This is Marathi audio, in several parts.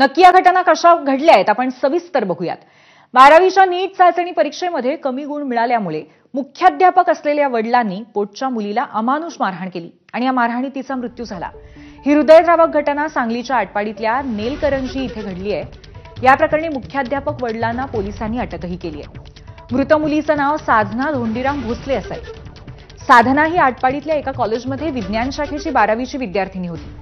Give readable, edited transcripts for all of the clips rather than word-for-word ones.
नक्की या घटना कशा घडल्या आहेत आपण सविस्तर बघूयात। 12वीच्या नीट चाचणी परीक्षेमध्ये कमी गुण मिळाल्यामुळे मुख्याध्यापक असलेल्या वडिलांनी पोटच्या मुलीला अमानुष मारहाण केली आणि या मारहाणीत तिचा मृत्यू झाला। ही हृदयद्रावक घटना सांगलीच्या आटपाडीतल्या नेलकरंजी इथे घडली आहे। या प्रकरणी मुख्याध्यापक वडिलांना पोलिसांनी अटकही केली आहे। मृत मुलीचं नाव साधना धोंडीराम भोसले असं आहे। साधना ही आटपाडीतल्या एका कॉलेजमध्ये विज्ञान शाखेची 12वीची विद्यार्थिनी होती।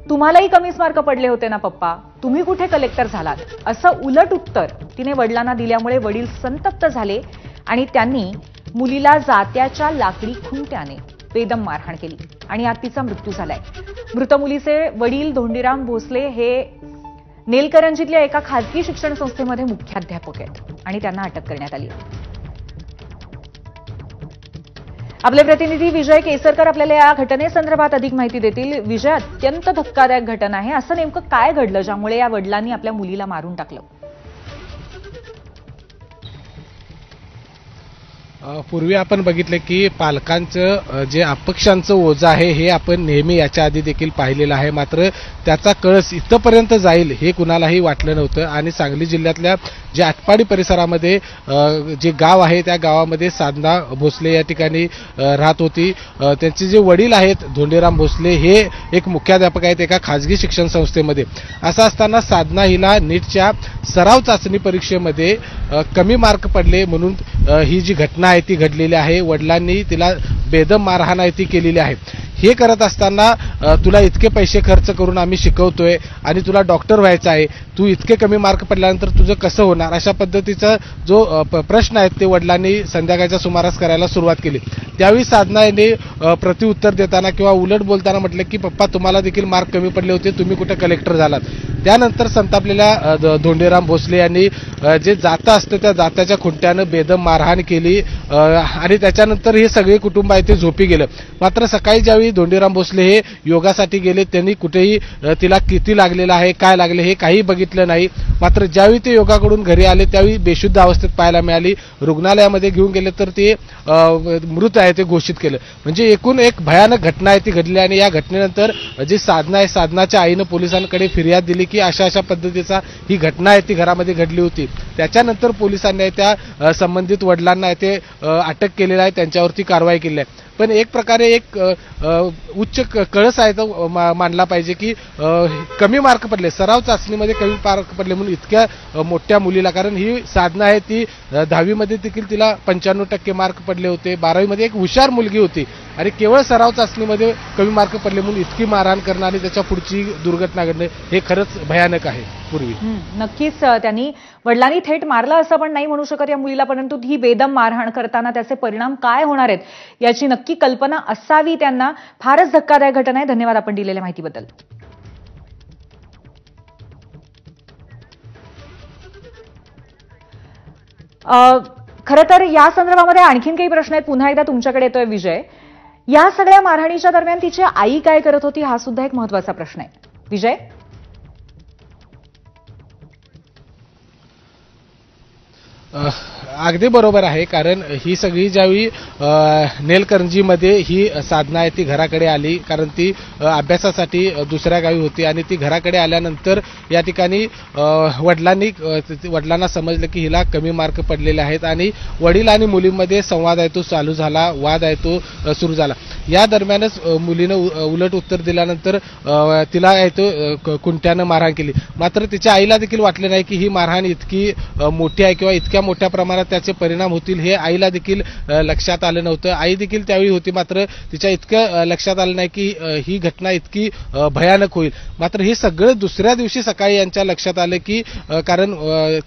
तुम्हालाही कमीच मार्क पडले होते ना पप्पा, तुम्ही कुठे कलेक्टर झालात, असं उलट उत्तर तिने वडिलांना दिल्यामुळे वडील संतप्त झाले आणि त्यांनी मुलीला जात्याच्या लाकडी खुंट्याने बेदम मारहाण केली आणि यात तिचा मृत्यू झालाय। मृत मुलीचे वडील धोंडीराम भोसले हे नेलकरंजीतल्या एका खासगी शिक्षण संस्थेमध्ये मुख्याध्यापक आहेत आणि त्यांना अटक करण्यात आली आहे। आपले प्रतिनिधी विजय केसरकर आपल्याला या घटनेसंदर्भात अधिक माहिती देतील। विजय, अत्यंत धक्कादायक घटना आहे, असं नेमकं काय घडलं ज्यामुळे या वडिलांनी आपल्या मुलीला मारून टाकलं? पूर्वी आपण बघितलं की पालकांचं जे अपेक्षांचं ओझं आहे हे आपण नेहमी याच्या आधी देखील पाहिलेलं आहे, मात्र त्याचा कळस इथपर्यंत जाईल हे कुणालाही वाटलं नव्हतं। आणि सांगली जिल्ह्यातल्या जे आटपाडी परिसरामध्ये जे गाव आहे त्या गावामध्ये साधना भोसले या ठिकाणी राहत होती। त्यांचे जे वडील आहेत धोंडीराम भोसले हे एक मुख्याध्यापक आहेत एका खासगी शिक्षण संस्थेमध्ये। असं असताना साधना हिला नीटच्या सराव चाचणी परीक्षेमध्ये कमी मार्क पडले म्हणून ही जी घटना आहे ती घडलेली आहे। वडिलांनी तिला बेदम मारहाण आहे ती केलेली आहे। हे करत असताना तुला इतके पैसे खर्च करून आम्ही शिकवतोय आणि तुला डॉक्टर व्हायचं आहे, तू इतके कमी मार्क पडल्यानंतर तुझं कसं होणार, अशा पद्धतीचा जो प्रश्न आहेत ते वडिलांनी संध्याकाळच्या सुमारास करायला सुरुवात केली। त्यावेळी साधना यांनी प्रत्युत्तर देताना किंवा उलट बोलताना म्हटलं की पप्पा तुम्हाला देखील मार्क कमी पडले होते, तुम्ही कुठे कलेक्टर झालात। त्यानंतर संतापलेल्या धोंडीराम भोसले यांनी जे जातं असतं त्या जात्याच्या खुंट्यानं बेदम मारहाण केली आणि त्याच्यानंतर हे सगळे कुटुंब आहे ते झोपी गेलं। मात्र सकाळी ज्यावेळी धोंडीराम भोसले हे योगासाठी गेले त्यांनी कुठेही तिला किती लागलेलं आहे काय लागले हे काही बघितलं नाही। मात्र ज्यावेळी ते योगाकडून घरी आले त्यावेळी बेशुद्ध अवस्थेत पाहायला मिळाली। रुग्णालयामध्ये घेऊन गेले तर ते मृत आहे ते घोषित केलं। म्हणजे एकूण एक भयानक घटना आहे ती घडली आणि या घटनेनंतर जी साधना आहे साधनाच्या आईनं पोलिसांकडे फिर्याद दिली की अशा पद्धतीचा ही घटना आहे ती घरामध्ये घडली होती। त्याच्यानंतर पोलिसांनी त्या संबंधित वडिलांना ते अटक केलेला आहे, त्यांच्यावरती कारवाई केली आहे। पण एक प्रकारे एक उच्च कळस आहे तो मानला पाहिजे की कमी मार्क पडले, सराव चाचणीमध्ये कमी मार्क पडले म्हणून इतक्या मोठ्या मुलीला, कारण ही साधना आहे ती 10वी मध्ये देखील तिला 95% मार्क पडले होते, 12वी मध्ये एक हुशार मुलगी होती आणि केवळ सराव चाचणीमध्ये कमी मार्क पडले म्हणून इतकी मारहाण करणं आणि त्याच्या पुढची दुर्घटना घडणे हे खरंच भयानक आहे। पूर्वी नक्कीच त्यांनी वडिलांनी थेट मारलं असं पण नाही म्हणू शकत या मुलीला, परंतु ही बेदम मारहाण करताना त्याचे परिणाम काय होणार आहेत याची नक्की कल्पना असावी त्यांना। फारच धक्कादायक घटना आहे। धन्यवाद आपण दिलेल्या माहितीबद्दल। खरं तर या संदर्भामध्ये आणखीन काही प्रश्न आहेत, पुन्हा एकदा तुमच्याकडे येतोय विजय। या सगळ्या मारहाणीच्या दरम्यान तिची आई काय करत होती हा सुद्धा एक महत्वाचा प्रश्न आहे। विजय, अगदी बरोबर आहे, कारण ही सगळी ज्यावेळी नेलकरंजीमध्ये ही साधना आहे ती घराकडे आली, कारण ती अभ्यासासाठी दुसऱ्या गावी होती आणि ती घराकडे आल्यानंतर या ठिकाणी वडिलांना समजलं की हिला कमी मार्क पडलेले आहेत आणि वडील आणि मुलीमध्ये संवाद आहे तो चालू झाला, वाद आहे तो सुरू झाला। या दरम्यानच मुलीनं उलट उत्तर दिल्यानंतर तिला आहे तो कुंट्यानं मारहाण केली। मात्र तिच्या आईला देखील वाटलं नाही की ही मारहाण इतकी मोठी आहे किंवा इतक्या मोठ्या प्रमाणात त्याचे परिणाम होतील हे आईला देखील लक्षात आलं नव्हतं। आई देखील त्यावेळी होती, मात्र तिच्या इतकं लक्षात आलं नाही की ही घटना इतकी भयानक होईल। मात्र हे सगळं दुसऱ्या दिवशी सकाळी यांच्या लक्षात आलं की कारण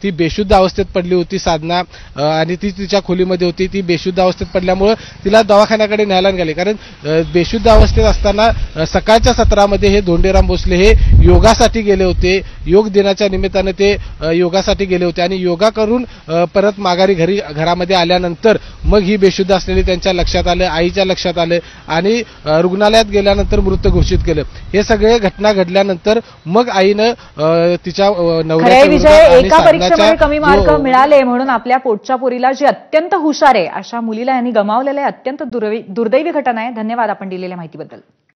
ती बेशुद्ध अवस्थेत पडली होती साधना आणि ती तिच्या खोलीमध्ये होती, ती बेशुद्ध अवस्थेत पडल्यामुळे तिला दवाखान्याकडे न्यायला गेले। कारण बेशुद्ध अवस्थेत असताना सकाळच्या सत्रामध्ये हे धोंडीराम भोसले हे योगासाठी गेले होते, योग दिनाच्या निमित्ताने ते योगासाठी गेले होते आणि योगा करून परत माघारी घरामध्ये आल्यानंतर मग ही बेशुद्ध असलेली त्यांच्या लक्षात आलं, आईच्या लक्षात आलं आणि रुग्णालयात गेल्यानंतर मृत घोषित केलं। हे सगळे घटना घडल्यानंतर मग आईनं तिच्या नवऱ्याच्या एका परीक्षेमध्ये कमी मार्क मिळाले म्हणून आपल्या पोटच्या पोरीला जी अत्यंत हुशार आहे अशा मुलीला यांनी गमावलेलं आहे। अत्यंत दुर्दैवी घटना आहे। धन्यवाद आपण दिलेल्या माहितीबद्दल।